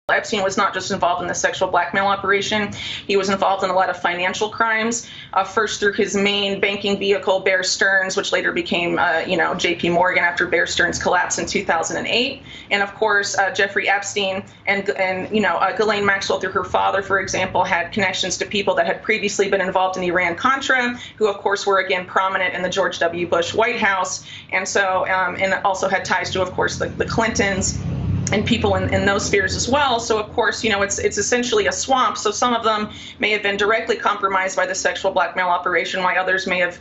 Epstein was not just involved in the sexual blackmail operation. He was involved in a lot of financial crimes, first through his main banking vehicle, Bear Stearns, which later became, J.P. Morgan after Bear Stearns collapsed in 2008. And of course, Jeffrey Epstein and Ghislaine Maxwell, through her father, for example, had connections to people that had previously been involved in Iran-Contra, who of course were again prominent in the George W. Bush White House. And so, and also had ties to, of course, the Clintons and people in those spheres as well. So of course, it's essentially a swamp. So some of them may have been directly compromised by the sexual blackmail operation, while others may have,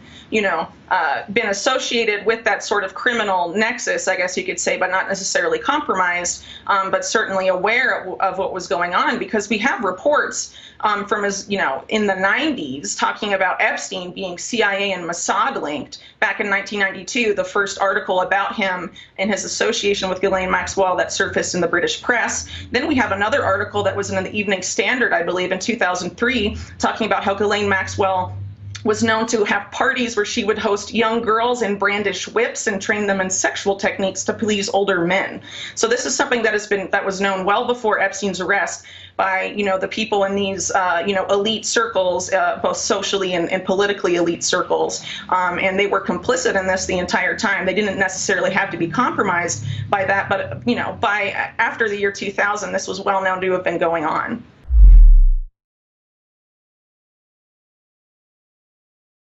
been associated with that sort of criminal nexus, I guess you could say, but not necessarily compromised, but certainly aware of what was going on, because we have reports from his, in the 90s talking about Epstein being CIA and Mossad linked. Back in 1992, the first article about him and his association with Ghislaine Maxwell that surfaced in the British press. Then we have another article that was in the Evening Standard, I believe, in 2003, talking about how Ghislaine Maxwell was known to have parties where she would host young girls and brandish whips and train them in sexual techniques to please older men. So this is something that was known well before Epstein's arrest by, the people in these, elite circles, both socially and politically elite circles. And they were complicit in this the entire time. They didn't necessarily have to be compromised by that, but, by after the year 2000, this was well known to have been going on.